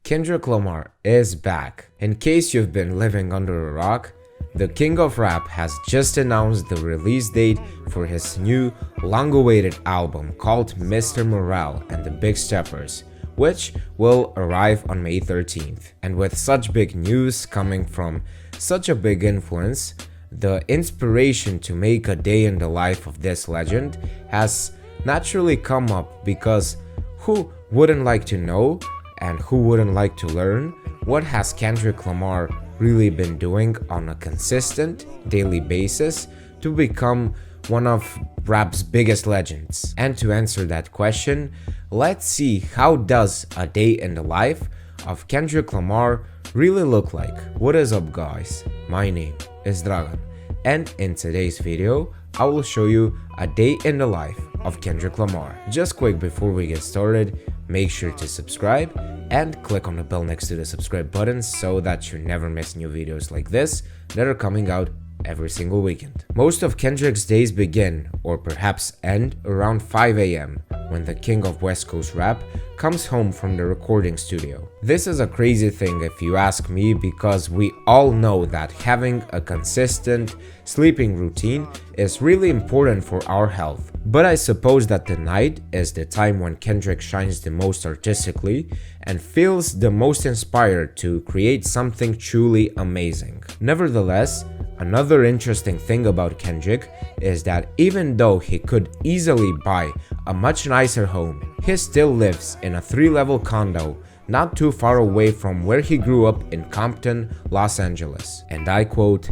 Kendrick Lamar is back. In case you've been living under a rock, the king of rap has just announced the release date for his new long-awaited album called Mr. Morale and the Big Steppers, which will arrive on May 13th. And with such big news coming from such a big influence, the inspiration to make a day in the life of this legend has naturally come up, because who wouldn't like to know and who wouldn't like to learn what has Kendrick Lamar really been doing on a consistent daily basis to become one of rap's biggest legends? And to answer that question, let's see how does a day in the life of Kendrick Lamar really look like. What is up, guys? My name is Dragan, and in today's video I will show you a day in the life of Kendrick Lamar. Just quick before we get started, make sure to subscribe and click on the bell next to the subscribe button so that you never miss new videos like this that are coming out every single weekend. Most of Kendrick's days begin, or perhaps end, around 5 a.m. when the king of West Coast rap comes home from the recording studio. This is a crazy thing if you ask me, because we all know that having a consistent sleeping routine is really important for our health. But I suppose that the night is the time when Kendrick shines the most artistically and feels the most inspired to create something truly amazing. Nevertheless, another interesting thing about Kendrick is that even though he could easily buy a much nicer home, he still lives in a 3-level condo not too far away from where he grew up in Compton, Los Angeles. And I quote,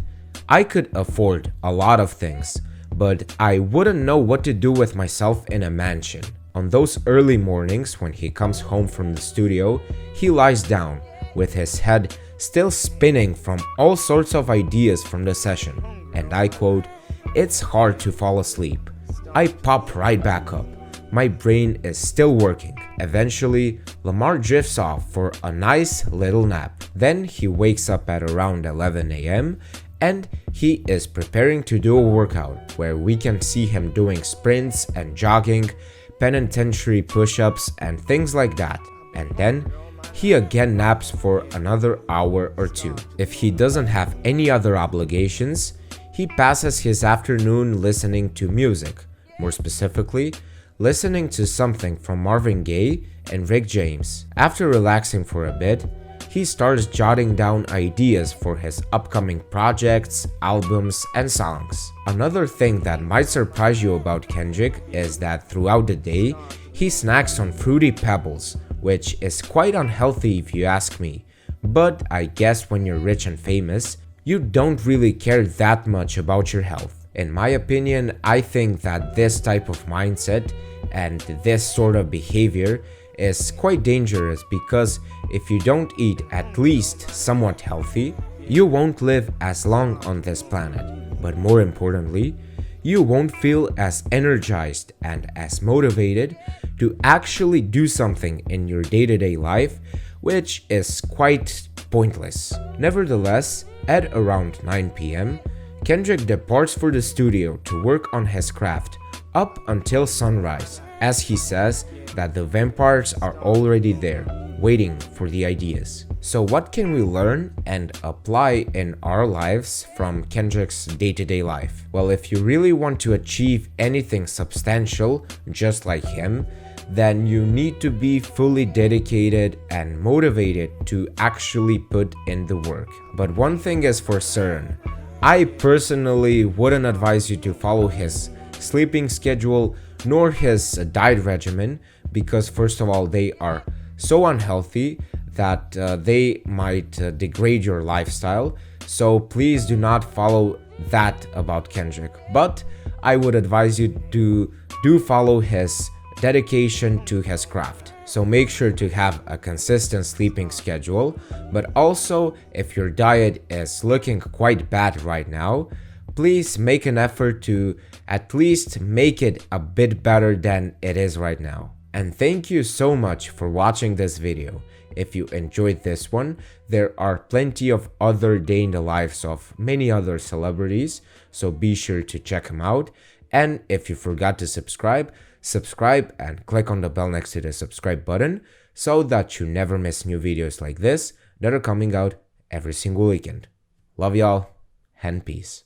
"I could afford a lot of things, but I wouldn't know what to do with myself in a mansion." On those early mornings when he comes home from the studio, he lies down with his head still spinning from all sorts of ideas from the session. And I quote, "It's hard to fall asleep. I pop right back up. My brain is still working." Eventually, Lamar drifts off for a nice little nap. Then he wakes up at around 11 a.m. and he is preparing to do a workout where we can see him doing sprints and jogging, penitentiary push-ups and things like that. And then he again naps for another hour or two. If he doesn't have any other obligations, he passes his afternoon listening to music, more specifically, listening to something from Marvin Gaye and Rick James. After relaxing for a bit, he starts jotting down ideas for his upcoming projects, albums, and songs. Another thing that might surprise you about Kendrick is that throughout the day, he snacks on Fruity Pebbles, which is quite unhealthy if you ask me. But I guess when you're rich and famous, you don't really care that much about your health. In my opinion, I think that this type of mindset and this sort of behavior is quite dangerous, because if you don't eat at least somewhat healthy, you won't live as long on this planet. But more importantly, you won't feel as energized and as motivated to actually do something in your day-to-day life, which is quite pointless. Nevertheless, at around 9 p.m., Kendrick departs for the studio to work on his craft up until sunrise, as he says that the vampires are already there, waiting for the ideas. So what can we learn and apply in our lives from Kendrick's day-to-day life? Well, if you really want to achieve anything substantial just like him, then you need to be fully dedicated and motivated to actually put in the work. But one thing is for certain, I personally wouldn't advise you to follow his sleeping schedule nor his diet regimen, because first of all, they are so unhealthy that they might degrade your lifestyle. So please do not follow that about Kendrick. But I would advise you to follow his dedication to his craft. So make sure to have a consistent sleeping schedule, but also if your diet is looking quite bad right now, please make an effort to at least make it a bit better than it is right now. And thank you so much for watching this video. If you enjoyed this one, there are plenty of other day in the lives of many other celebrities, so be sure to check them out. And if you forgot to subscribe and click on the bell next to the subscribe button so that you never miss new videos like this that are coming out every single weekend. Love y'all, and peace.